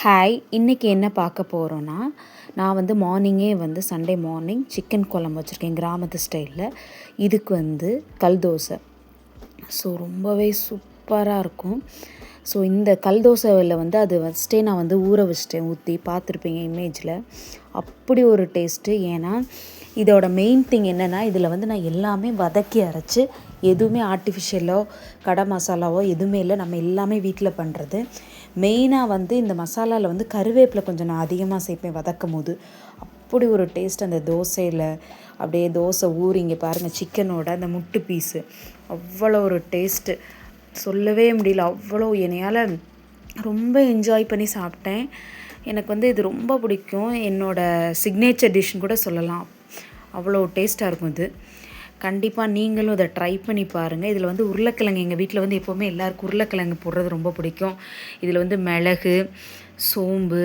Hi, இன்றைக்கி என்ன பார்க்க போகிறோன்னா, நான் வந்து மார்னிங்கே வந்து சண்டே மார்னிங் சிக்கன் குழம்பு வச்சுருக்கேன் கிராமத்து ஸ்டைலில். இதுக்கு வந்து கல் தோசை. ஸோ ரொம்பவே சூப்பராக இருக்கும். ஸோ இந்த கல் தோசையில் வந்து அது ஃபஸ்ட்டே நான் வந்து ஊற வச்சிட்டேன், ஊற்றி பார்த்துருப்பீங்க இமேஜில். அப்படி ஒரு டேஸ்ட்டு. ஏன்னா இதோட மெயின் திங் என்னென்னா, இதில் வந்து நான் எல்லாமே வதக்கி அரைச்சி, எதுவுமே ஆர்டிஃபிஷியலோ கடை மசாலாவோ எதுவுமே இல்லை, நம்ம எல்லாமே வீட்டில் பண்ணுறது. மெயினாக வந்து இந்த மசாலாவில் வந்து கருவேப்பிலை கொஞ்சம் நான் அதிகமாக சேர்ப்பேன் வதக்கும் போது. அப்படி ஒரு டேஸ்ட் அந்த தோசையில். அப்படியே தோசை இங்கே பாருங்கள், சிக்கனோட அந்த முட்டு பீஸு அவ்வளோ ஒரு டேஸ்ட்டு, சொல்லவே முடியல. அவ்வளோ என்னையால் ரொம்ப என்ஜாய் பண்ணி சாப்பிட்டேன். எனக்கு வந்து இது ரொம்ப பிடிக்கும். என்னோடய சிக்னேச்சர் டிஷ்ஷுன்னு கூட சொல்லலாம். அவ்வளோ டேஸ்ட்டாக இருக்கும் இது. கண்டிப்பாக நீங்களும் இதை ட்ரை பண்ணி பாருங்கள். இதில் வந்து உருளைக்கிழங்கு, எங்கள் வீட்டில் வந்து எப்போவுமே எல்லாருக்கும் உருளைக்கிழங்கு போடுறது ரொம்ப பிடிக்கும். இதில் வந்து மிளகு, சோம்பு,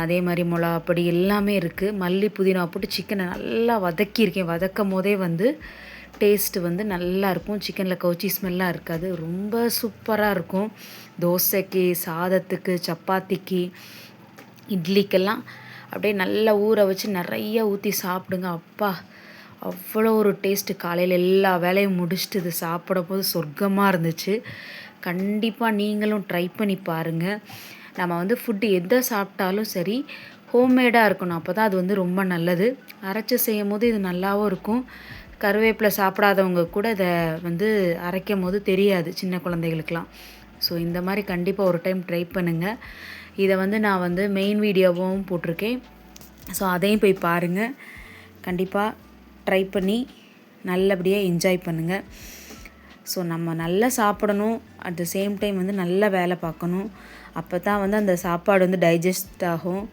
அதே மாதிரி மிளகாப்பொடி எல்லாமே இருக்குது. மல்லி, புதினா போட்டு சிக்கனை நல்லா வதக்கியிருக்கேன். வதக்கும் போதே வந்து டேஸ்ட்டு வந்து நல்லாயிருக்கும். சிக்கனில் கவுச்சி ஸ்மெல்லாம் இருக்காது. ரொம்ப சூப்பராக இருக்கும். தோசைக்கு, சாதத்துக்கு, சப்பாத்திக்கு, இட்லிக்கெல்லாம் அப்படியே நல்லா ஊற வச்சு நிறைய ஊற்றி சாப்பிடுங்க. அப்பா, அவ்வளோ ஒரு டேஸ்ட்டு. காலையில் எல்லா வேலையும் முடிச்சுட்டு இது சாப்பிடும்போது சொர்க்கமாக இருந்துச்சு. கண்டிப்பாக நீங்களும் ட்ரை பண்ணி பாருங்கள். நம்ம வந்து ஃபுட்டு எதை சாப்பிட்டாலும் சரி, ஹோம்மேடாக இருக்கணும். அப்போ தான் அது வந்து ரொம்ப நல்லது. அரைச்சி செய்யும் போது இது நல்லாவும் இருக்கும். கருவேப்பிலை சாப்பிடாதவங்க கூட இதை வந்து அரைக்கும் போது தெரியாது, சின்ன குழந்தைகளுக்கெலாம். ஸோ இந்த மாதிரி கண்டிப்பாக ஒரு டைம் ட்ரை பண்ணுங்கள். இதை வந்து நான் வந்து மெயின் வீடியோவும் போட்டிருக்கேன். ஸோ அதையும் போய் பாருங்கள். கண்டிப்பாக ட்ரை பண்ணி நல்லபடியாக என்ஜாய் பண்ணுங்கள். ஸோ நம்ம நல்லா சாப்பிடணும், அட் த சேம் டைம் வந்து நல்லா வேலை பார்க்கணும். அப்போ தான் வந்து அந்த சாப்பாடு வந்து டைஜஸ்ட் ஆகும்.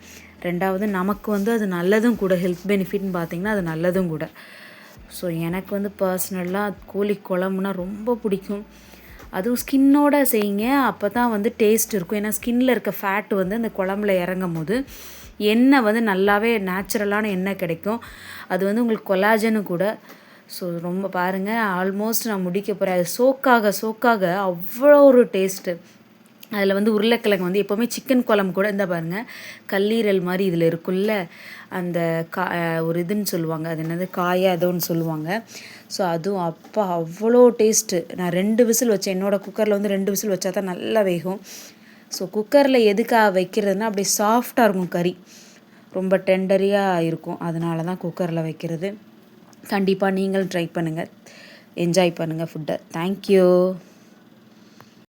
ரெண்டாவது நமக்கு வந்து அது நல்லதும் கூட. ஹெல்த் பெனிஃபிட்னு பார்த்திங்கன்னா அது நல்லதும் கூட. ஸோ எனக்கு வந்து பர்சனலாக கோழி குழம்புனா ரொம்ப பிடிக்கும். அதுவும் ஸ்கின்னோடு செய்யுங்க, அப்போ தான் வந்து டேஸ்ட் இருக்கும். ஏன்னா ஸ்கின்னில் இருக்க ஃபேட்டு வந்து அந்த குழம்புல இறங்கும் போது எண்ணெய் வந்து நல்லாவே நேச்சுரலான எண்ணெய் கிடைக்கும். அது வந்து உங்களுக்கு கொலாஜனு கூட. ஸோ ரொம்ப பாருங்கள், ஆல்மோஸ்ட் நான் முடிக்க போகிறேன். அது சோக்காக அவ்வளோ ஒரு டேஸ்ட்டு. அதில் வந்து உருளைக்கிழங்கு வந்து எப்போவுமே சிக்கன் குழம்பு கூட இந்த பாருங்கள், கல்லீரல் மாதிரி இதில் இருக்குல்ல, அந்த ஒரு இதுன்னு சொல்லுவாங்க, அது என்னது காயா ஏதோ ஒன்று சொல்லுவாங்க. ஸோ அதுவும் அப்பா அவ்வளோ டேஸ்ட்டு. நான் 2 விசில் வச்சேன். என்னோடய குக்கரில் வந்து 2 விசில் வச்சா தான் நல்லா வேகும். ஸோ குக்கரில் எதுக்காக வைக்கிறதுனா, அப்படியே சாஃப்டாக இருக்கும் கறி, ரொம்ப டெண்டரியாக இருக்கும். அதனால தான் குக்கரில் வைக்கிறது. கண்டிப்பாக நீங்களும் ட்ரை பண்ணுங்கள், என்ஜாய் பண்ணுங்கள் ஃபுட்டை. தேங்க்யூ.